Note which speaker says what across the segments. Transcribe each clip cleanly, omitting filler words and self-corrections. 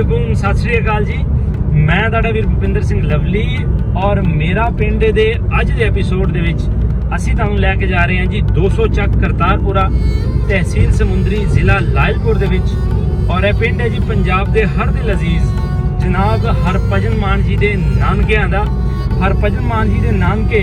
Speaker 1: वालेकुम सत श्री अकाल जी। मैं तुहाडा वीर भुपिंदर सिंह लवली और मेरा पिंड दे अज दे एपीसोड दे विच असीं तुहानूं लैके जा रहे हैं जी 200 ਚੱਕ करतारपुरा तहसील समुंदरी जिला लायलपुर दे विच। और यह पिंड है जी पंजाब दे हर दिल अजीज जनाब हरभजन मान जी दे नानकिਆਂ दा। हरभजन मान जी दे नानके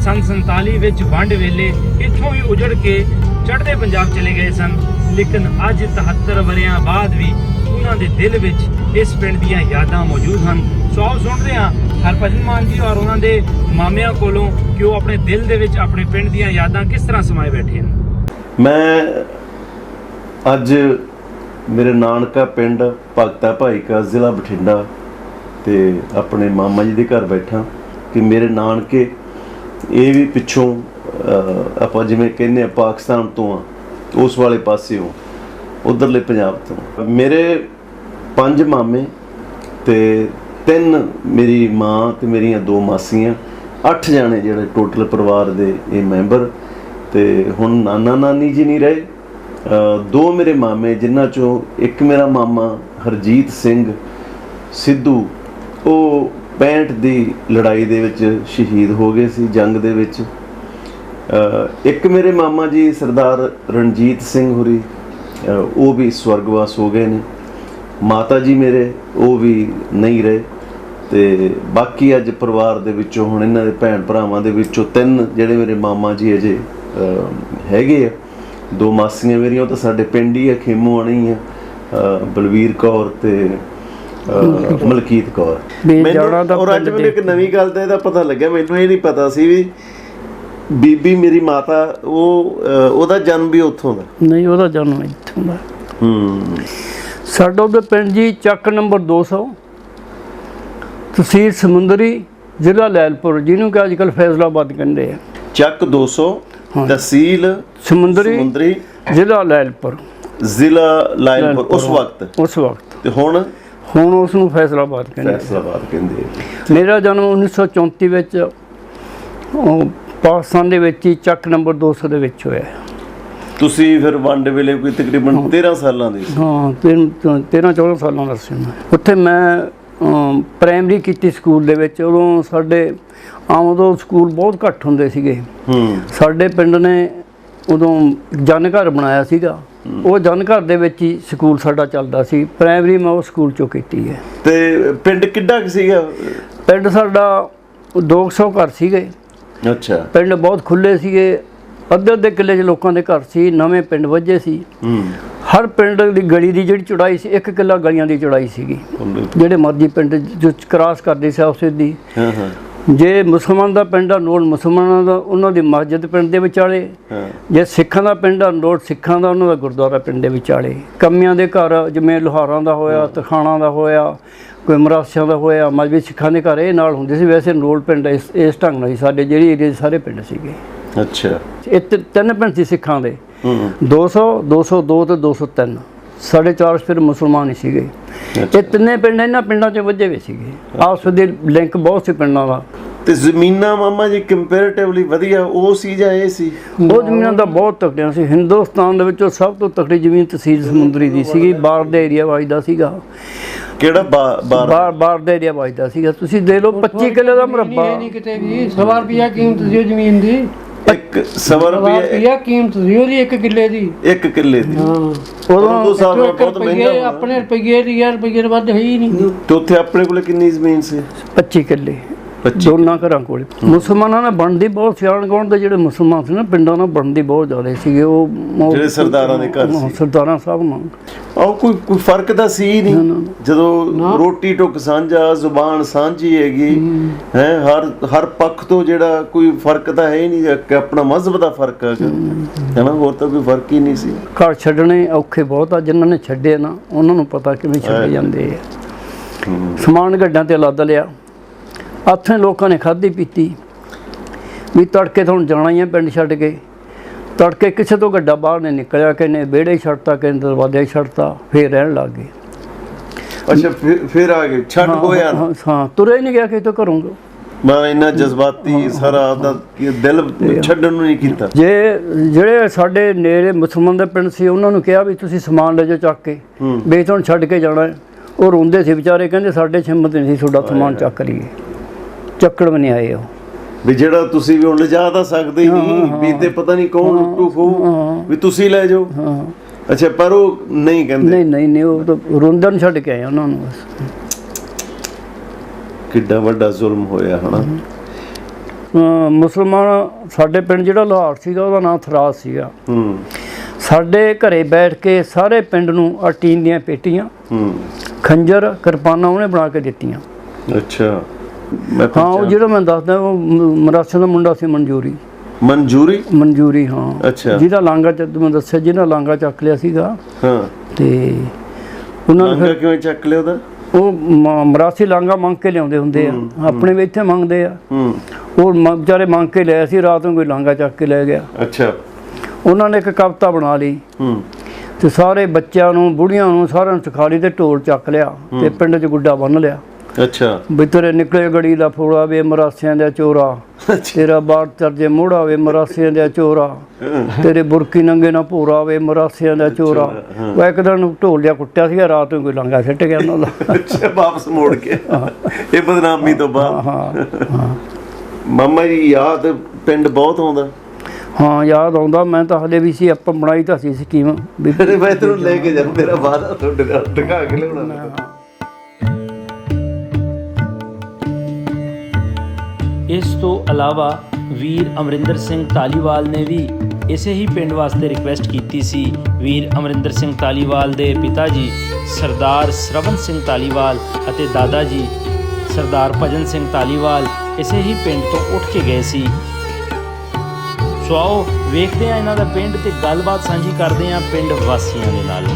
Speaker 1: सन 47 विच वंड वेले इत्थों ही उजड़ के चढ़ते पंजाब चले गए सन, लेकिन अज 73 वरियां बाद भी उन्हां दे दिल विच इस पिंड दीयां यादां मौजूद हैं। सो आओ सुनते हैं हरभजन मान जी और उन्हां दे मामिਆਂ कोलों कि वो अपने दिल दे विच अपने पिंड दीयां यादां किस तरह समाए बैठे हैं।
Speaker 2: मैं अज मेरे नानका पिंड भगता भाई का जिला बठिंडा ते अपने मामा जी के घर बैठा कि मेरे नानके ये भी पिछों ਆਪਾਂ ਜਿਵੇਂ ਕਹਿੰਦੇ ਆ ਪਾਕਿਸਤਾਨ ਤੋਂ ਆ ਉਸ ਵਾਲੇ ਪਾਸਿਓਂ ਉਧਰਲੇ ਪੰਜਾਬ ਤੋਂ। ਮੇਰੇ 5 ਮਾਮੇ ਤੇ 3 ਮੇਰੀ ਮਾਂ ਤੇ ਮੇਰੀਆਂ 2 ਮਾਸੀਆਂ, 8 ਜਾਣੇ ਜਿਹੜੇ ਟੋਟਲ ਪਰਿਵਾਰ ਦੇ ਇਹ ਮੈਂਬਰ। ਤੇ ਹੁਣ ਨਾਨਾ ਨਾਨੀ ਜੀ ਨਹੀਂ ਰਹੇ। 2 ਮੇਰੇ ਮਾਮੇ ਜਿਨ੍ਹਾਂ ਚੋਂ ਇੱਕ ਮੇਰਾ ਮਾਮਾ ਹਰਜੀਤ ਸਿੰਘ ਸਿੱਧੂ ਉਹ 65 ਦੀ ਲੜਾਈ ਦੇ ਵਿੱਚ ਸ਼ਹੀਦ ਹੋ ਗਏ ਸੀ ਜੰਗ ਦੇ ਵਿੱਚ। एक मेरे मामा जी सरदार रणजीत सिंह होरी वो भी स्वर्गवास हो गए ने। माता जी मेरे वो भी नहीं रहे। तो बाकी अज परिवार दे विचों हुण इन्हां दे भैण भरावां दे विचों 3 जिहड़े मेरे मामा जी अजे हैगे आ। 2 मासियां मेरियां तो साडे पिंड ही आ, खेमू आणी आ, बलवीर कौर ते मलकीत कौर। और अज मैनूं एक नवीं गल दा इहदा पता लग्या, मैनूं ये नहीं पता सी भी बीबी मेरी माता ਉਹਦਾ ਜਨਮ ਵੀ ਉੱਥੋਂ ਦਾ
Speaker 1: ਨਹੀਂ, ਉਹਦਾ ਜਨਮ ਇੱਥੋਂ ਦਾ। ਸਾਡਾ ਉਹਦੇ ਪਿੰਡ ਜੀ ਚੱਕ ਨੰਬਰ 200 ਤਹਿਸੀਲ ਸਮੁੰਦਰੀ ਜ਼ਿਲ੍ਹਾ ਲੈਲਪੁਰ, ਜਿਹਨੂੰ ਕਿ ਅੱਜ ਕੱਲ੍ਹ ਫੈਜ਼ਲਾਬਾਦ ਕਹਿੰਦੇ ਆ।
Speaker 2: ਚੱਕ 200 ਤਹਿਸੀਲ ਸਮੁੰਦਰੀ ਜ਼ਿਲ੍ਹਾ
Speaker 1: ਲੈਲਪੁਰ
Speaker 2: ਉਸ ਵਕਤ ਤੇ ਹੁਣ
Speaker 1: ਉਸ ਨੂੰ ਫੈਜ਼ਲਾਬਾਦ ਕਹਿੰਦੇ। ਮੇਰਾ ਜਨਮ 1934 ਵਿੱਚ ਪਾਕਿਸਤਾਨ ਦੇ ਵਿੱਚ ਹੀ ਚੱਕ ਨੰਬਰ 200 ਦੇ ਵਿੱਚ ਹੋਇਆ।
Speaker 2: ਤੁਸੀਂ ਫਿਰ ਵੰਡ ਵੇਲੇ ਕੋਈ ਤਕਰੀਬਨ 13 ਸਾਲਾਂ ਦੇ?
Speaker 1: ਹਾਂ, 13-14 ਸਾਲਾਂ ਦਾ ਸੀ ਮੈਂ। ਉੱਥੇ ਮੈਂ ਪ੍ਰਾਇਮਰੀ ਕੀਤੀ ਸਕੂਲ ਦੇ ਵਿੱਚ। ਉਦੋਂ ਸਾਡੇ ਉਦੋਂ ਸਕੂਲ ਬਹੁਤ ਘੱਟ ਹੁੰਦੇ ਸੀਗੇ। ਸਾਡੇ ਪਿੰਡ ਨੇ ਉਦੋਂ ਜਨ ਘਰ ਬਣਾਇਆ ਸੀਗਾ, ਉਹ ਜਨ ਘਰ ਦੇ ਵਿੱਚ ਹੀ ਸਕੂਲ ਸਾਡਾ ਚੱਲਦਾ ਸੀ। ਪ੍ਰਾਇਮਰੀ ਮੈਂ ਉਹ ਸਕੂਲ 'ਚੋਂ ਕੀਤੀ ਹੈ।
Speaker 2: ਤੇ ਪਿੰਡ ਕਿੱਡਾ ਕੁ ਸੀਗਾ?
Speaker 1: ਪਿੰਡ ਸਾਡਾ 200 ਘਰ ਸੀਗੇ।
Speaker 2: ਅੱਛਾ।
Speaker 1: ਪਿੰਡ ਬਹੁਤ ਖੁੱਲੇ ਸੀਗੇ, ਅੱਧੇ ਕਿੱਲੇ 'ਚ ਲੋਕਾਂ ਦੇ ਘਰ ਸੀ। ਨਵੇਂ ਪਿੰਡ ਵੱਜੇ ਸੀ। ਹਰ ਪਿੰਡ ਦੀ ਗਲੀ ਦੀ ਜਿਹੜੀ ਚੌੜਾਈ ਸੀ 1 ਕਿੱਲਾ ਗਲੀਆਂ ਦੀ ਚੌੜਾਈ ਸੀਗੀ। ਜਿਹੜੇ ਮਰਜ਼ੀ ਪਿੰਡ ਜੋ ਕ੍ਰਾਸ ਕਰਦੇ ਸੀ ਆਪਸੇ ਦੀ। ਜੇ ਮੁਸਲਮਾਨ ਦਾ ਪਿੰਡ ਆ ਨੋਟ ਮੁਸਲਮਾਨਾਂ ਦਾ, ਉਹਨਾਂ ਦੀ ਮਸਜਿਦ ਪਿੰਡ ਦੇ ਵਿਚਾਲੇ। ਜੇ ਸਿੱਖਾਂ ਦਾ ਪਿੰਡ ਆ ਨੋਟ ਸਿੱਖਾਂ ਦਾ, ਉਹਨਾਂ ਦਾ ਗੁਰਦੁਆਰਾ ਪਿੰਡ ਦੇ ਵਿਚਾਲੇ। ਕਮੀਆਂ ਦੇ ਘਰ ਜਿਵੇਂ ਲੋਹਾਰਾਂ ਦਾ ਹੋਇਆ, ਤਖਾਣਾ ਦਾ ਹੋਇਆ, ਕੋਈ ਮਰਾਸਿਆਂ ਦਾ ਹੋਇਆ, ਮਜ਼ਬੀ ਸਿੱਖਾਂ ਦੇ ਘਰ ਇਹ ਨਾਲ ਹੁੰਦੇ ਸੀ। ਵੈਸੇ ਨੋਟ ਪਿੰਡ ਇਸ ਢੰਗ ਨਾਲ ਸੀ ਸਾਡੇ ਜਿਹੜੀ ਏਰੀਏ ਸਾਰੇ ਪਿੰਡ ਸੀਗੇ।
Speaker 2: ਅੱਛਾ।
Speaker 1: ਇਹ 3 ਪਿੰਡ ਸੀ ਸਿੱਖਾਂ ਦੇ, 200, 202 ਤੇ 203। ਸਾਡੇ 4 ਫਿਰ ਮੁਸਲਮਾਨ ਹੀ ਸੀਗੇ। ਇਹ 3 ਪਿੰਡ ਇਹਨਾਂ ਪਿੰਡਾਂ 'ਚ ਵੱਜੇ ਹੋਏ ਸੀਗੇ। ਆਪਸ ਦੇ ਲਿੰਕ ਬਹੁਤ ਸੀ ਪਿੰਡਾਂ ਦਾ।
Speaker 2: ਤੇ ਜ਼ਮੀਨਾਂ ਮਾਮਾ ਜੀ ਕੰਪੈਰੀਟਿਵਲੀ ਵਧੀਆ ਉਹ ਸੀ ਜਾਂ ਇਹ ਸੀ?
Speaker 1: ਉਹ ਜ਼ਮੀਨਾਂ ਦਾ ਬਹੁਤ ਤਕੜੀਆਂ ਸੀ। ਹਿੰਦੁਸਤਾਨ ਦੇ ਵਿੱਚੋਂ ਸਭ ਤੋਂ ਤਕੜੀ ਜ਼ਮੀਨ ਤਹਿਸੀਲ ਸਮੁੰਦਰੀ ਦੀ ਸੀਗੀ। ਬਾਰ ਦਾ ਏਰੀਆ ਵੱਜਦਾ ਸੀਗਾ।
Speaker 2: ਕਿਹੜਾ ਬਾਰ
Speaker 1: ਦਾ ਏਰੀਆ ਵੱਜਦਾ ਸੀਗਾ। ਤੁਸੀਂ ਦੇਖ ਲਓ 25 ਕਿੱਲੇ ਦਾ ਮੁਰੱਬਾ।
Speaker 3: ਨਹੀਂ ਕਿਤੇ ਵੀ 100 ਰੁਪਿਆ ਕੀਮਤ ਸੀ ਉਹ ਜ਼ਮੀਨ ਦੀ।
Speaker 2: 100 ਰੁਪਿਆ
Speaker 3: ਕੀਮਤ ਸੀ ਉਹਦੀ 1 ਕਿੱਲੇ ਦੀ।
Speaker 2: 1 ਕਿੱਲੇ ਦੀ।
Speaker 3: ਉਦੋਂ ਬਹੁਤ ਮਹਿੰਗਾ। ਆਪਣੇ ਰੁਪਈਏ ਦੀ ਰੁਪਈਏ ਤੋਂ ਵੱਧ ਹੈ ਹੀ ਨਹੀਂ।
Speaker 2: ਤੇ ਉੱਥੇ ਆਪਣੇ ਕੋਲ ਕਿੰਨੀ ਜ਼ਮੀਨ ਸੀ?
Speaker 1: 25 ਕਿੱਲੇ ਦੋਨਾਂ ਘਰਾਂ ਕੋਲ। ਮੁਸਲਮਾਨਾਂ ਨਾਲ ਬਣਦੀ ਬਹੁਤ ਸਿਆਣ ਗਾਉਣ ਦੇ ਜਿਹੜੇ ਮੁਸਲਮਾਨ ਸੀ ਨਾ ਪਿੰਡਾਂ ਨਾਲ ਬਣਦੀ ਬਹੁਤ ਜ਼ਿਆਦਾ ਸੀਗੇ। ਉਹ ਜਿਹੜੇ ਸਰਦਾਰਾਂ ਦੇ ਘਰ ਸੀ, ਸਰਦਾਰਾਂ ਸਾਹਿਬ ਨਾਲ
Speaker 2: ਆਹ ਕੋਈ ਫਰਕ ਤਾਂ ਸੀ ਨਹੀਂ। ਜਦੋਂ ਰੋਟੀ ਟੁੱਕ ਸਾਂਝਾ, ਜ਼ੁਬਾਨ ਸਾਂਝੀ ਹੈਗੀ ਹੈ, ਹਰ ਪੱਖ ਤੋਂ ਜਿਹੜਾ ਕੋਈ ਫਰਕ ਤਾਂ ਹੈ ਹੀ ਨਹੀਂ ਕਿ ਆਪਣਾ ਮਜ਼ਹਬ ਦਾ ਫਰਕ ਹੈਗਾ ਹੈ ਨਾ, ਹੋਰ ਤਾਂ ਕੋਈ ਫਰਕ ਹੀ ਨਹੀਂ ਸੀ।
Speaker 1: ਘਰ ਛੱਡਣੇ ਔਖੇ ਬਹੁਤ ਆ। ਜਿਨ੍ਹਾਂ ਨੇ ਛੱਡੇ ਨਾ ਉਹਨਾਂ ਨੂੰ ਪਤਾ ਕਿਵੇਂ ਛੱਡੇ ਜਾਂਦੇ ਆ। ਸਮਾਨ ਗੱਡਾਂ ਤੇ ਲੱਦ ਲਿਆ। ਹੱਥਾਂ ਲੋਕਾਂ ਨੇ ਖਾਧੀ ਪੀਤੀ ਵੀ ਤੜਕੇ ਤੋਂ ਜਾਣਾ ਹੀ ਹੈ ਪਿੰਡ ਛੱਡ ਕੇ। ਤੜਕੇ ਕਿਸੇ ਤੋਂ ਗੱਡਾ ਬਾਹਰ ਨਹੀਂ ਨਿਕਲਿਆ, ਕਿਸੇ ਨੇ ਵਿਹੜੇ ਛੱਡਤਾ, ਕਿਸੇ ਨੇ ਦਰਵਾਜ਼ੇ ਛੱਡਤਾ, ਫਿਰ ਰਹਿਣ ਲੱਗ ਗਏ।
Speaker 2: ਅੱਛਾ, ਫਿਰ ਆ ਗਏ ਛੱਡ ਹੋਇਆ?
Speaker 1: ਹਾਂ, ਤੁਰੇ ਨਹੀਂ ਗਿਆ ਕਿਸੇ ਤੋਂ ਘਰੋਂ।
Speaker 2: ਮੈਂ ਇੰਨਾ ਜਜ਼ਬਾਤੀ ਸਾਰਾ ਆਪਦਾ ਦਿਲ ਛੱਡਣ ਨੂੰ ਨਹੀਂ ਕੀਤਾ।
Speaker 1: ਜਿਹੜੇ ਸਾਡੇ ਨੇੜੇ ਮੁਸਲਮਾਨ ਦੇ ਪਿੰਡ ਸੀ ਉਹਨਾਂ ਨੂੰ ਕਿਹਾ ਵੀ ਤੁਸੀਂ ਸਮਾਨ ਲੈ ਜਾਓ ਚੱਕ ਕੇ, ਵੀ ਤੁਹਾਨੂੰ ਛੱਡ ਕੇ ਜਾਣਾ।
Speaker 3: ਉਹ ਰੋਂਦੇ ਸੀ ਵਿਚਾਰੇ, ਕਹਿੰਦੇ ਸਾਡੇ 'ਚ ਹਿੰਮਤ ਨਹੀਂ ਸੀ ਤੁਹਾਡਾ ਸਮਾਨ ਚੱਕ ਲਈਏ, ਚੱਕੜ ਵੀ ਨਹੀਂ ਆਏ ਉਹ।
Speaker 2: ਵੀ ਜਿਹੜਾ ਤੁਸੀਂ ਵੀ ਹੁਣ ਲਿਜਾ ਤਾਂ ਸਕਦੇ ਹੀ ਨਹੀਂ, ਵੀ ਤੇ ਪਤਾ ਨਹੀਂ ਕੌਣ ਲੁੱਟੂ ਖੋਹ, ਵੀ ਤੁਸੀਂ ਲੈ ਜਾਓ।
Speaker 3: ਹਾਂ
Speaker 2: ਅੱਛਾ, ਪਰ ਉਹ ਨਹੀਂ ਕਹਿੰਦੇ।
Speaker 3: ਨਹੀਂ ਉਹ ਤਾਂ ਰੋਂਦਿਆਂ ਨੂੰ ਛੱਡ ਕੇ ਆਏ ਉਹਨਾਂ ਨੂੰ ਬਸ।
Speaker 2: ਕਿੱਡਾ ਵੱਡਾ ਜ਼ੁਲਮ ਹੋਇਆ ਹਨਾ।
Speaker 3: ਮੁਸਲਮਾਨ ਸਾਡੇ ਪਿੰਡ ਜਿਹੜਾ ਲਾਹੌਰ ਸੀਗਾ ਉਹਦਾ ਨਾਮ ਥਰਾਜ ਸੀਗਾ।
Speaker 2: ਹੂੰ
Speaker 3: ਸਾਡੇ ਘਰੇ ਬੈਠ ਕੇ ਸਾਰੇ ਪਿੰਡ ਨੂੰ ਆਹ ਟੀਨ ਦੀਆਂ ਪੇਟੀਆਂ, ਖੰਜਰ, ਕਿਰਪਾਨਾਂ ਉਹਨੇ ਬਣਾ ਕੇ ਦਿੱਤੀਆਂ।
Speaker 2: ਅੱਛਾ,
Speaker 3: ਹਾਂ ਉਹ ਜਿਹੜਾ ਮੈਂ ਦੱਸਦਾ ਉਹ ਮਰਾਸਾ ਦਾ ਮੁੰਡਾ ਸੀ, ਮਨਜੂਰੀ ਹਾਂ।
Speaker 2: ਅੱਛਾ,
Speaker 3: ਜਿਹਦਾ ਲਾਂਗਾ ਮੈਂ ਦੱਸਿਆ, ਜਿਹਦਾ ਲਾਂਗਾ ਚੱਕ ਲਿਆ ਸੀਗਾ।
Speaker 2: ਹਾਂ, ਤੇ
Speaker 3: ਉਹਨਾਂ ਨੇ
Speaker 2: ਲਾਂਗਾ ਕਿਵੇਂ ਚੱਕ ਲਿਆ ਉਹਦਾ?
Speaker 3: ਉਹ ਮਰਾਸੀ ਲਾਂਗਾ ਮੰਗ ਕੇ ਲਿਆਉਂਦੇ ਹੁੰਦੇ ਆ, ਆਪਣੇ ਵੀ ਇੱਥੇ ਮੰਗਦੇ ਆ। ਉਹ ਵਿਚਾਰੇ ਮੰਗ ਕੇ ਲਿਆ ਸੀ, ਰਾਤ ਨੂੰ ਕੋਈ ਲਾਂਗਾ ਚੱਕ ਕੇ ਲੈ ਗਿਆ।
Speaker 2: ਅੱਛਾ,
Speaker 3: ਉਹਨਾਂ ਨੇ ਇੱਕ ਕਵਿਤਾ ਬਣਾ ਲਈ ਤੇ ਸਾਰੇ ਬੱਚਿਆਂ ਨੂੰ, ਬੁੜੀਆਂ ਨੂੰ, ਸਾਰਿਆਂ ਨੂੰ ਸਿਖਾ ਲਈ ਤੇ ਢੋਲ ਚੱਕ ਲਿਆ ਤੇ ਪਿੰਡ 'ਚ ਗੁੱਡਾ ਬੰਨ ਲਿਆ।
Speaker 2: ਅੱਛਾ,
Speaker 3: ਬਿਤਰੇ ਨਿਕਲੇ ਗੜੀ ਦਾ ਫੋੜਾ ਵੇ ਮਰਾਸਿਆਂ ਦਾ ਚੋਰਾ, ਤੇਰਾ ਬਾੜ ਤਰਜੇ ਮੋੜਾ ਵੇ ਮਰਾਸਿਆਂ ਦਾ ਚੋਰਾ, ਤੇਰੇ ਬੁਰਕੀ ਨੰਗੇ ਨਾ ਭੋਰਾ ਵੇ ਮਰਾਸਿਆਂ ਦਾ ਚੋਰਾ। ਉਹ ਇੱਕ ਦਿਨ ਢੋਲ ਜਿਹਾ ਕੁੱਟਿਆ ਸੀਗਾ, ਰਾਤ ਨੂੰ ਕੋਈ ਲਾਂਗਾ ਸਿੱਟ ਗਿਆ ਉਹਨਾਂ ਦਾ।
Speaker 2: ਅੱਛਾ, ਵਾਪਸ ਮੋੜ ਕੇ ਇਹ ਬਦਨਾਮੀ ਤੋਂ ਬਾਅਦ।
Speaker 3: ਹਾਂ
Speaker 2: ਮਾਮਾ ਜੀ ਯਾਦ ਪਿੰਡ ਬਹੁਤ ਆਉਂਦਾ।
Speaker 3: ਹਾਂ ਯਾਦ ਆਉਂਦਾ, ਮੈਂ ਤਾਂ ਹਲੇ ਵੀ ਸੀ, ਆਪਾਂ ਬਣਾਈ ਤਾਂ ਸੀ ਸਕੀਮ ਵੀ
Speaker 2: ਮੈਂ ਤੈਨੂੰ ਲੈ ਕੇ ਜਾਊਂ, ਤੇਰਾ ਵਾਦਾ ਤੁਹਾਡੇ ਨਾਲ ਦਿਖਾ ਕੇ ਲਿਆਉਣਾ।
Speaker 1: ਇਸ ਤੋਂ ਇਲਾਵਾ ਵੀਰ ਅਮਰਿੰਦਰ ਸਿੰਘ ਧਾਲੀਵਾਲ ਨੇ ਵੀ ਇਸੇ ਹੀ ਪਿੰਡ ਵਾਸਤੇ ਰਿਕੁਐਸਟ ਕੀਤੀ ਸੀ। ਵੀਰ ਅਮਰਿੰਦਰ ਸਿੰਘ ਧਾਲੀਵਾਲ ਦੇ ਪਿਤਾ ਜੀ ਸਰਦਾਰ ਸਰਵਨ ਸਿੰਘ ਧਾਲੀਵਾਲ ਅਤੇ ਦਾਦਾ ਜੀ ਸਰਦਾਰ ਭਜਨ ਸਿੰਘ ਧਾਲੀਵਾਲ ਇਸੇ ਹੀ ਪਿੰਡ ਤੋਂ ਉੱਠ ਕੇ ਗਏ ਸੀ। ਸੋ ਆਓ ਵੇਖਦੇ ਹਾਂ ਇਹਨਾਂ ਦਾ ਪਿੰਡ ਤੇ ਗੱਲਬਾਤ ਸਾਂਝੀ ਕਰਦੇ ਹਾਂ ਪਿੰਡ ਵਾਸੀਆਂ ਦੇ ਨਾਲ।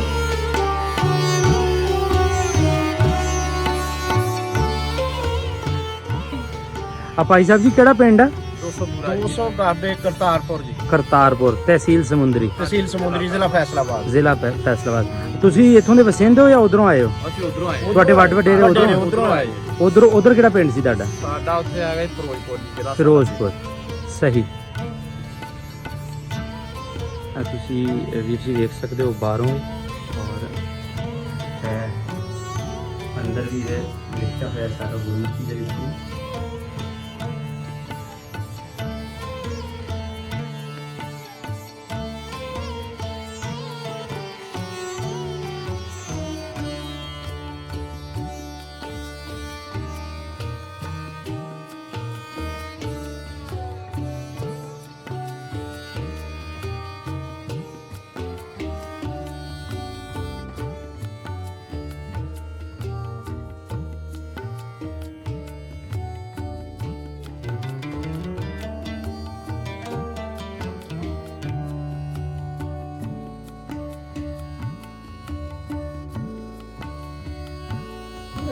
Speaker 1: ਭਾਈ ਸਾਹਿਬ ਜੀ ਕਿਹੜਾ ਪਿੰਡ ਹੈ?
Speaker 4: 200 ਗਾਬੇ ਕਰਤਾਰਪੁਰ ਜੀ,
Speaker 1: ਕਰਤਾਰਪੁਰ, ਤਹਿਸੀਲ ਸਮੁੰਦਰੀ,
Speaker 4: ਜ਼ਿਲ੍ਹਾ ਫੈਸਲਾਬਾਦ।
Speaker 1: ਜ਼ਿਲ੍ਹਾ ਫੈਸਲਾਬਾਦ। ਤੁਸੀਂ ਇੱਥੋਂ ਦੇ ਵਸਿੰਦੇ ਹੋ ਜਾਂ ਉਧਰੋਂ ਆਏ ਹੋ?
Speaker 4: ਅਸੀਂ ਉਧਰੋਂ ਆਏ।
Speaker 1: ਤੁਹਾਡੇ ਵੱਡ ਵਡੇਰੇ
Speaker 4: ਉਧਰੋਂ ਆਏ।
Speaker 1: ਉਧਰ ਕਿਹੜਾ ਪਿੰਡ ਸੀ ਤੁਹਾਡਾ?
Speaker 4: ਸਾਡਾ ਉੱਥੇ ਆ ਗਿਆ ਫਿਰੋਜ਼ਪੁਰ ਜ਼ਿਲ੍ਹਾ।
Speaker 1: ਫਿਰੋਜ਼ਪੁਰ, ਸਹੀ। ਤੁਸੀਂ ਵੀਰ ਜੀ ਵੇਖ ਸਕਦੇ ਹੋ ਬਾਹਰੋਂ, ਔਰ ਹੈ ਅੰਦਰ ਵੀ ਹੈ ਦੇਖਿਆ ਹੋਇਆ ਸਾਰਾ ਗੋਲ ਕੀ ਦੇ ਵਿੱਚ।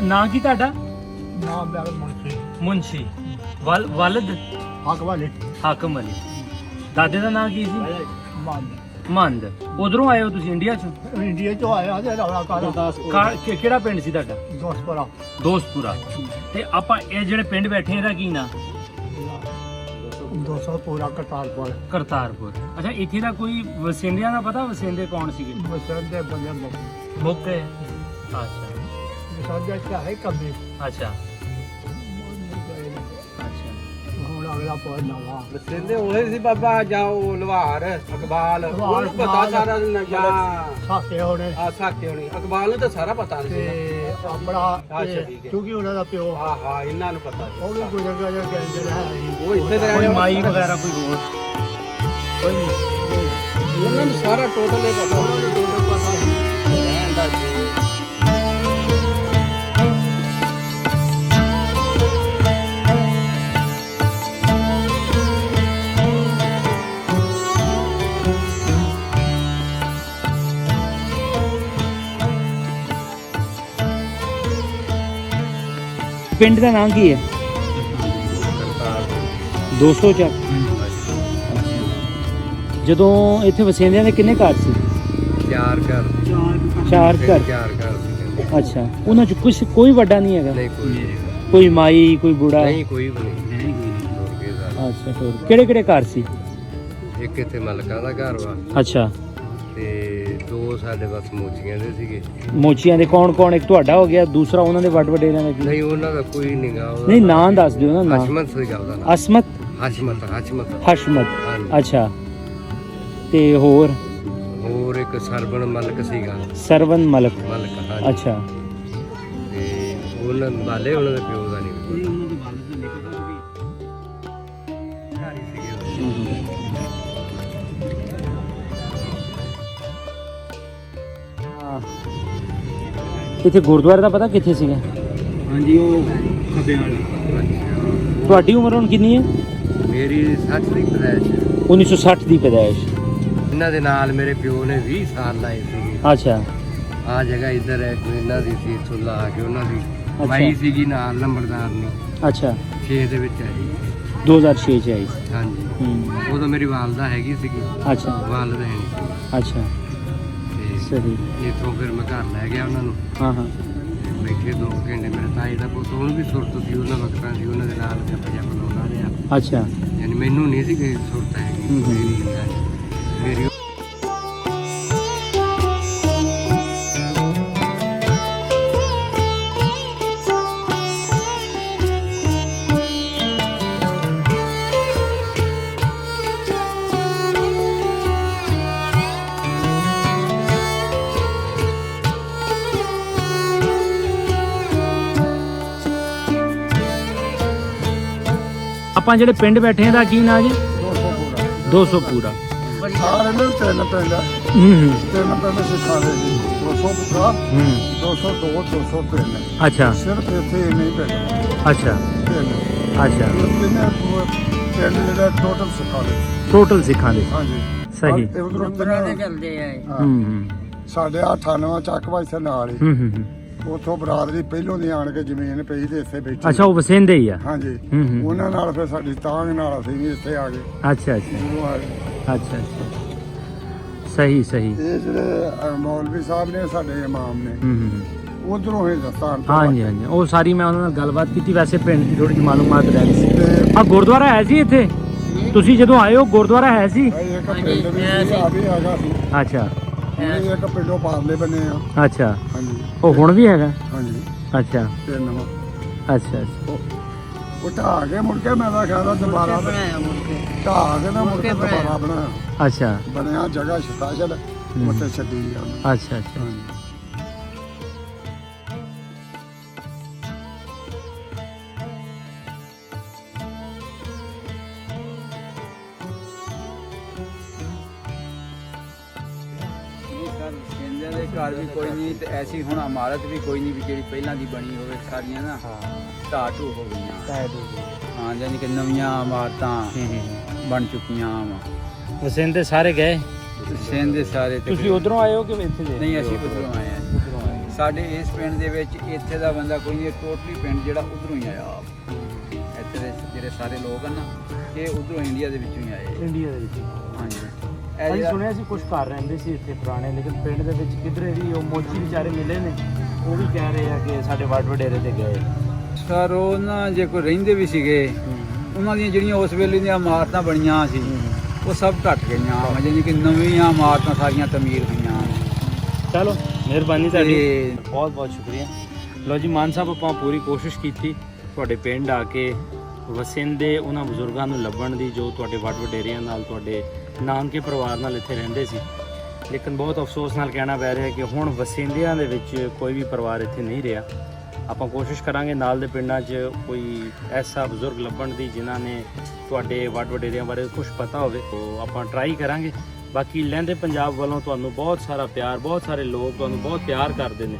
Speaker 1: ਨਾਂ ਕੀ ਤੁਹਾਡਾ?
Speaker 4: ਨਾਮ ਮੇਰਾ
Speaker 1: ਮੁੰਸ਼ੀ ਵਾਲਦ
Speaker 4: ਵਾਲੇ
Speaker 1: ਹਾਕਮ ਅਲੀ। ਦਾਦੇ ਦਾ ਨਾਂ ਕੀ ਸੀ?
Speaker 4: ਮੰਦ।
Speaker 1: ਮੰਦ। ਉਧਰੋਂ ਆਏ ਹੋ ਤੁਸੀਂ ਇੰਡੀਆ ਚੋਂ?
Speaker 4: ਇੰਡੀਆ ਤੋਂ ਆਇਆ ਤੇ ਰੌਲਾ ਕਾਰਾ
Speaker 1: ਕਿਹੜਾ ਪਿੰਡ ਸੀ ਤੁਹਾਡਾ? ਦੋਸਤਪੁਰਾ। ਤੇ ਆਪਾਂ ਇਹ ਜਿਹੜੇ ਪਿੰਡ ਬੈਠੇ ਇਹਦਾ ਕੀ ਨਾਂ?
Speaker 4: 200 ਪੂਰਾ
Speaker 1: ਕਰਤਾਰਪੁਰ। ਅੱਛਾ, ਇੱਥੇ ਦਾ ਕੋਈ ਵਸਿੰਦਿਆਂ ਦਾ ਪਤਾ? ਵਸਿੰਦੇ ਕੌਣ ਸੀਗੇ?
Speaker 4: ਬਸੰਦੇ ਬੰਦੇ
Speaker 1: ਮੁੱਕ ਗਏ। ਅੱਛਾ
Speaker 4: ਬਸੰਦੇ ਚਾਹੇ ਕਬੇ।
Speaker 1: ਅੱਛਾ
Speaker 4: ਹੁਣ ਅਗਲਾ ਪੌੜ ਨਵਾਂ
Speaker 5: ਬਸਿੰਦੇ ਹੋਏ ਸੀ ਬਾਬਾ, ਜਾਂ ਉਹ ਲਵਾਰ ਇਕਬਾਲ, ਉਹਨੂੰ ਪਤਾ ਸਾਰਾ ਨਸ਼ਾ
Speaker 4: ਸਾਕੇ ਹੋਣੇ
Speaker 5: ਆ ਸਾਕੇ ਹੋਣੀ। ਇਕਬਾਲ ਨੂੰ ਤਾਂ ਸਾਰਾ ਪਤਾ ਨਹੀਂ
Speaker 4: ਤੇ ਆਪਣਾ ਕਿਉਂਕਿ ਉਹਨਾਂ ਦਾ ਪਿਓ
Speaker 5: ਹਾਂ ਇਹਨਾਂ ਨੂੰ ਪਤਾ ਸੀ।
Speaker 4: ਉਹ ਵੀ ਗੁਜ਼ਰ ਗਿਆ ਜਾਂ ਗੈਂਜਰ ਹੈ।
Speaker 5: ਉਹ ਇੱਥੇ ਤੇ
Speaker 1: ਕੋਈ ਮਾਈ ਵਗੈਰਾ ਕੋਈ ਹੋਰ?
Speaker 4: ਕੋਈ ਨਹੀਂ,
Speaker 5: ਉਹਨਾਂ ਨੂੰ ਸਾਰਾ ਟੋਟਲ ਹੀ ਪਤਾ।
Speaker 4: ਉਹਨਾਂ ਨੂੰ ਟੋਟਲ ਪਤਾ ਸੀ।
Speaker 5: ਰਹਿਣ ਦਾ ਜੀ।
Speaker 1: ਪਿੰਡ ਦਾ ਨਾਮ ਕੀ ਹੈ? 200 ਚੱਕ। ਜਦੋਂ ਇੱਥੇ ਵਸਿੰਦਿਆਂ ਦੇ ਕਿੰਨੇ ਘਰ ਸੀ?
Speaker 5: 4 ਘਰ।
Speaker 1: 4 ਘਰ।
Speaker 5: 4 ਘਰ ਸੀ।
Speaker 1: ਅੱਛਾ, ਉਹਨਾਂ ਚ ਕੋਈ ਵੱਡਾ ਨਹੀਂ ਹੈਗਾ?
Speaker 5: ਨਹੀਂ ਕੋਈ।
Speaker 1: ਕੋਈ ਮਾਈ, ਕੋਈ ਬੁੜਾ?
Speaker 5: ਨਹੀਂ ਕੋਈ ਵੀ ਨਹੀਂ।
Speaker 1: ਅੱਛਾ, ਹੋਰ ਕਿਹੜੇ ਘਰ ਸੀ?
Speaker 5: ਇੱਕ ਇੱਥੇ ਮਲਕਾਂ ਦਾ ਘਰ ਵਾ,
Speaker 1: ਅੱਛਾ,
Speaker 5: ਤੇ ਦੋ ਸਾਡੇ ਬਸ ਮੋਚੀਆਂ ਦੇ ਸੀਗੇ।
Speaker 1: ਮੋਚੀਆਂ ਦੇ ਕੌਣ ਇੱਕ ਤੁਹਾਡਾ ਹੋ ਗਿਆ, ਦੂਸਰਾ ਉਹਨਾਂ ਦੇ ਵੱਡ ਵਡੇਰਿਆਂ ਦਾ ਕੀ?
Speaker 5: ਨਹੀਂ ਉਹਨਾਂ ਦਾ ਕੋਈ ਨਹੀਂਗਾ।
Speaker 1: ਨਹੀਂ ਨਾਂ ਦੱਸ ਦਿਓ ਨਾ। ਨਾਂ
Speaker 5: ਹਸ਼ਮਤ ਸੀਗਾ ਉਹਦਾ ਨਾਮ।
Speaker 1: ਅਸਮਤ
Speaker 5: ਹਸ਼ਮਤ
Speaker 1: ਹਸ਼ਮਤ
Speaker 5: ਹਾਂਜੀ।
Speaker 1: ਅੱਛਾ, ਤੇ ਹੋਰ
Speaker 5: ਇੱਕ ਸਰਵਣ ਮਲਕ ਸੀਗਾ।
Speaker 1: ਸਰਵਨ ਮਲਕ
Speaker 5: ਹਾਂਜੀ।
Speaker 1: ਅੱਛਾ,
Speaker 5: ਤੇ ਉਹਨਾਂ ਬਾਲੇ ਉਹਨਾਂ ਦੇ ਪਿਓ ਦਾ ਨਹੀਂ ਪਤਾ।
Speaker 1: ਇੱਥੇ ਗੁਰਦੁਆਰੇ ਦਾ ਪਤਾ ਕਿੱਥੇ ਸੀਗਾ?
Speaker 4: ਹਾਂਜੀ ਉਹ ਖੱਬੇ ਵਾਲਾ।
Speaker 1: ਤੁਹਾਡੀ ਉਮਰ ਹੁਣ ਕਿੰਨੀ ਹੈ?
Speaker 5: ਮੇਰੀ 60 ਦੀ ਪੈਦਾਇਸ਼ ਹੈ।
Speaker 1: 1960 ਦੀ ਪੈਦਾਇਸ਼।
Speaker 5: ਇਹਨਾਂ ਦੇ ਨਾਲ ਮੇਰੇ ਪਿਓ ਨੇ 20 ਸਾਲ ਲਾਏ ਸੀਗੇ।
Speaker 1: ਅੱਛਾ
Speaker 5: ਆ ਜਗ੍ਹਾ ਇੱਧਰ ਹੈ ਕੋਈ ਇਹਨਾਂ ਦੀ ਸੀ, ਇੱਥੋਂ ਲਾ ਕੇ ਉਹਨਾਂ ਦੀ
Speaker 1: ਅੱਛਾ।
Speaker 5: ਮਾਈ ਸੀਗੀ ਨਾਲ ਨੰਬਰਦਾਰ ਨੇ।
Speaker 1: ਅੱਛਾ
Speaker 5: 6 ਦੇ ਵਿੱਚ ਆਈ।
Speaker 1: 2006 ਚ ਆਈ।
Speaker 5: ਹਾਂਜੀ
Speaker 1: ਹੂੰ
Speaker 5: ਉਦੋਂ ਮੇਰੀ ਵਾਲਦਾ ਹੈਗੀ ਸੀਗੀ।
Speaker 1: ਅੱਛਾ
Speaker 5: ਵਾਲਦ ਹੈ ਨਹੀਂ ਸੀ।
Speaker 1: ਅੱਛਾ
Speaker 5: ਤੇ
Speaker 1: ਸਹੀ।
Speaker 5: ਇੱਥੋਂ ਫਿਰ ਮੈਂ ਘਰ ਲੈ ਗਿਆ ਉਹਨਾਂ ਨੂੰ।
Speaker 1: ਹਾਂ ਹਾਂ
Speaker 5: ਤੇ ਬੈਠੇ 2 ਘੰਟੇ ਮੇਰੇ ਤਾਏ ਦਾ ਪੁੱਤ ਉਹਨੂੰ ਵੀ ਸੁਰਤ ਸੀ, ਉਹਨਾਂ ਵਕਤਾਂ ਸੀ, ਉਹਨਾਂ ਦੇ ਨਾਲ ਜੱਪ ਲਾਉਂਦਾ ਰਿਹਾ।
Speaker 1: ਅੱਛਾ
Speaker 5: ਯਾਨੀ ਮੈਨੂੰ ਨਹੀਂ ਸੀ ਕੋਈ ਸੁਰਤ ਹੈਗੀ
Speaker 1: ਹੂੰ।
Speaker 5: ਮੇਰੀ
Speaker 1: ਆਪਾਂ ਜਿਹੜੇ ਪਿੰਡ ਬੈਠੇ ਆ ਦਾ ਕੀ ਨਾਂ ਜੀ? 200 ਪੂਰਾ।
Speaker 4: ਸਾਰੇ ਨੂੰ ਤਿੰਨ ਪਿੰਡ
Speaker 1: ਹੂੰ
Speaker 4: ਸਿਖਾ ਦੇ ਜੀ। 200 ਪੁੱਤਰਾ,
Speaker 1: ਹੂੰ
Speaker 4: 202, 203।
Speaker 1: ਅੱਛਾ
Speaker 4: ਸਿਰਫ ਇੱਥੇ ਨਹੀਂ ਪਿੰਡ
Speaker 1: ਅੱਛਾ
Speaker 4: ਤਿੰਨ।
Speaker 1: ਅੱਛਾ
Speaker 4: ਤਿੰਨੇ ਪਿੰਡ ਜਿਹੜਾ ਟੋਟਲ ਸਿਖਾ ਦੇ।
Speaker 1: ਟੋਟਲ ਸਿੱਖਾਂ ਦੇ।
Speaker 4: ਹਾਂਜੀ
Speaker 1: ਸਹੀ।
Speaker 4: ਤੇ ਉਧਰੋਂ ਤਿੰਨੇ
Speaker 5: ਚੱਲਦੇ ਆ।
Speaker 1: ਹੂੰ
Speaker 4: ਸਾਡੇ 98 ਚੱਕਵਾ ਇੱਥੇ ਨਾਲ ਹੀ।
Speaker 1: ਹੂੰ
Speaker 4: ਉਥੋਂ ਬਰਾਦਰੀ ਪਹਿਲੋਂ ਦੀ ਆਣ ਕੇ ਜ਼ਮੀਨ ਪਈ ਤੇ ਇੱਥੇ ਬੈਠੀ।
Speaker 1: ਅੱਛਾ ਉਹ ਵਸਿੰਦੇ ਹੀ ਆ।
Speaker 4: ਹਾਂਜੀ
Speaker 1: ਹੂੰ।
Speaker 4: ਉਹਨਾਂ ਨਾਲ ਫਿਰ ਸਾਡੀ ਤਾਂਗ ਨਾਲ ਅਸੀਂ ਵੀ ਇੱਥੇ ਆ ਗਏ।
Speaker 1: ਅੱਛਾ ਅੱਛਾ
Speaker 4: ਜਦੋਂ ਆ ਗਏ।
Speaker 1: ਅੱਛਾ ਸਹੀ ਸਹੀ।
Speaker 4: ਇਹ ਜਿਹੜੇ ਮੌਲਵੀ ਸਾਹਿਬ ਨੇ ਸਾਡੇ ਇਮਾਮ ਨੇ
Speaker 1: ਹੂੰ
Speaker 4: ਉਧਰੋਂ ਹਿੰਦੁਸਤਾਨ ਤੋਂ
Speaker 1: ਹਾਂਜੀ ਹਾਂਜੀ ਉਹ ਸਾਰੀ ਮੈਂ ਉਹਨਾਂ ਨਾਲ ਗੱਲਬਾਤ ਕੀਤੀ। ਵੈਸੇ ਪਿੰਡ ਦੀ ਥੋੜੀ ਜਿਹੀ ਮਾਲੂਮਾਤ ਲੈਣੀ ਸੀ।
Speaker 4: ਤੇ
Speaker 1: ਆ ਗੁਰਦੁਆਰਾ ਹੈ ਸੀ ਇੱਥੇ? ਤੁਸੀਂ ਜਦੋਂ ਆਏ ਹੋ ਗੁਰਦੁਆਰਾ ਹੈ ਸੀ?
Speaker 4: ਇੱਕ ਪਿੰਡ ਵੀ ਸੀ, ਆ ਵੀ ਹੈਗਾ ਸੀ।
Speaker 1: ਅੱਛਾ
Speaker 4: ਇਹ ਇੱਕ ਪਿੰਡੋਂ ਪਾਰਲੇ ਬਣੇ ਆ।
Speaker 1: ਅੱਛਾ
Speaker 4: ਹਾਂਜੀ
Speaker 1: ਉਹ ਹੁਣ ਵੀ ਹੈਗਾ?
Speaker 4: ਹਾਂਜੀ
Speaker 1: ਅੱਛਾ
Speaker 4: ਤੇ ਨਵਾਂ
Speaker 1: ਅੱਛਾ ਅੱਛਾ
Speaker 4: ਉਹ ਢਾਹ ਕੇ ਮੁੜ ਕੇ ਮੈਂ ਤਾਂ ਖਿਆਲ ਦੁਬਾਰਾ ਬਣਾਇਆ। ਢਾਹ ਕੇ ਨਾ ਮੁੜ ਕੇ ਦੁਬਾਰਾ ਬਣਾਇਆ।
Speaker 1: ਅੱਛਾ
Speaker 4: ਬਣਿਆ ਜਗ੍ਹਾ ਸਪੈਸ਼ਲ ਉੱਥੇ ਛੱਡੀ ਆ।
Speaker 1: ਅੱਛਾ ਅੱਛਾ
Speaker 4: ਹਾਂਜੀ
Speaker 6: ਸਿੰਧਿਆਂ ਦੇ ਘਰ ਵੀ ਕੋਈ ਨਹੀਂ ਤੇ ਐਸੀ ਹੁਣ ਇਮਾਰਤ ਵੀ ਕੋਈ ਨਹੀਂ ਵੀ ਜਿਹੜੀ ਪਹਿਲਾਂ ਦੀ ਬਣੀ ਹੋਵੇ। ਸਾਰੀਆਂ ਨਾ ਢਾਹ ਢੂ ਹੋ ਗਈਆਂ। ਹਾਂ ਯਾਨੀ ਕਿ ਨਵੀਆਂ ਇਮਾਰਤਾਂ ਬਣ ਚੁੱਕੀਆਂ ਵਾ।
Speaker 1: ਵਸਿੰਦੇ ਸਾਰੇ ਗਏ?
Speaker 6: ਸਿੰਧ ਦੇ ਸਾਰੇ
Speaker 1: ਤੁਸੀਂ ਉਧਰੋਂ ਆਏ ਹੋ ਕਿ ਇੱਥੇ ਦੇ?
Speaker 6: ਨਹੀਂ ਅਸੀਂ ਉਧਰੋਂ ਆਏ ਹਾਂ। ਸਾਡੇ ਇਸ ਪਿੰਡ ਦੇ ਵਿੱਚ ਇੱਥੇ ਦਾ ਬੰਦਾ ਕੋਈ ਨਹੀਂ, ਟੋਟਲੀ ਪਿੰਡ ਜਿਹੜਾ ਉਧਰੋਂ ਹੀ ਆਇਆ। ਇੱਥੇ ਦੇ ਜਿਹੜੇ ਸਾਰੇ ਲੋਕ ਹਨ ਨਾ ਇਹ ਉਧਰੋਂ ਇੰਡੀਆ ਦੇ ਵਿੱਚੋਂ ਹੀ ਆਏ।
Speaker 1: ਇੰਡੀਆ ਦੇ ਵਿੱਚ?
Speaker 6: ਹਾਂਜੀ
Speaker 1: ਅਸੀਂ ਸੁਣਿਆ ਸੀ ਕੁਝ ਘਰ ਰਹਿੰਦੇ ਸੀ ਇੱਥੇ ਪੁਰਾਣੇ, ਲੇਕਿਨ ਪਿੰਡ ਦੇ ਵਿੱਚ ਕਿਧਰੇ ਵੀ ਉਹ ਮੋਚੀ ਵਿਚਾਰੇ ਮਿਲੇ ਨੇ, ਉਹ ਵੀ ਕਹਿ ਰਹੇ ਆ ਕਿ ਸਾਡੇ ਵੱਡ ਵਡੇਰੇ ਤੇ ਗਏ।
Speaker 6: ਸਰ ਉਹ ਨਾ ਜੇ ਕੋਈ ਰਹਿੰਦੇ ਵੀ ਸੀਗੇ ਉਹਨਾਂ ਦੀਆਂ ਜਿਹੜੀਆਂ ਉਸ ਵੇਲੇ ਦੀਆਂ ਇਮਾਰਤਾਂ ਬਣੀਆਂ ਸੀ ਉਹ ਸਭ ਘਟ ਗਈਆਂ। ਯਾਨੀ ਕਿ ਨਵੀਆਂ ਇਮਾਰਤਾਂ ਸਾਰੀਆਂ ਤਮੀਰ ਹੋਈਆਂ।
Speaker 1: ਚਲੋ ਮਿਹਰਬਾਨੀ ਤੁਹਾਡੀ,
Speaker 6: ਤੇ
Speaker 1: ਬਹੁਤ ਬਹੁਤ ਸ਼ੁਕਰੀਆ। ਲੋ ਜੀ ਮਾਨ ਸਾਹਿਬ, ਆਪਾਂ ਪੂਰੀ ਕੋਸ਼ਿਸ਼ ਕੀਤੀ ਤੁਹਾਡੇ ਪਿੰਡ ਆ ਕੇ ਵਸਿੰਦੇ ਉਹਨਾਂ ਬਜ਼ੁਰਗਾਂ ਨੂੰ ਲੱਭਣ ਦੀ ਜੋ ਤੁਹਾਡੇ ਵੱਡ ਵਡੇਰਿਆਂ ਨਾਲ, ਤੁਹਾਡੇ ਨਾਨਕੇ ਪਰਿਵਾਰ ਨਾਲ ਇੱਥੇ ਰਹਿੰਦੇ ਸੀ। ਲੇਕਿਨ ਬਹੁਤ ਅਫਸੋਸ ਨਾਲ ਕਹਿਣਾ ਪੈ ਰਿਹਾ ਕਿ ਹੁਣ ਵਸਿੰਦਿਆਂ ਦੇ ਵਿੱਚ ਕੋਈ ਵੀ ਪਰਿਵਾਰ ਇੱਥੇ ਨਹੀਂ ਰਿਹਾ। ਆਪਾਂ ਕੋਸ਼ਿਸ਼ ਕਰਾਂਗੇ ਨਾਲ ਦੇ ਪਿੰਡਾਂ 'ਚ ਕੋਈ ਐਸਾ ਬਜ਼ੁਰਗ ਲੱਭਣ ਦੀ ਜਿਨ੍ਹਾਂ ਨੇ ਤੁਹਾਡੇ ਵੱਡ ਵਡੇਰਿਆਂ ਬਾਰੇ ਕੁਝ ਪਤਾ ਹੋਵੇ। ਤੋਂ ਆਪਾਂ ਟਰਾਈ ਕਰਾਂਗੇ। ਬਾਕੀ ਲਹਿੰਦੇ ਪੰਜਾਬ ਵੱਲੋਂ ਤੁਹਾਨੂੰ ਬਹੁਤ ਸਾਰਾ ਪਿਆਰ, ਬਹੁਤ ਸਾਰੇ ਲੋਕ ਤੁਹਾਨੂੰ ਬਹੁਤ ਪਿਆਰ ਕਰਦੇ ਨੇ।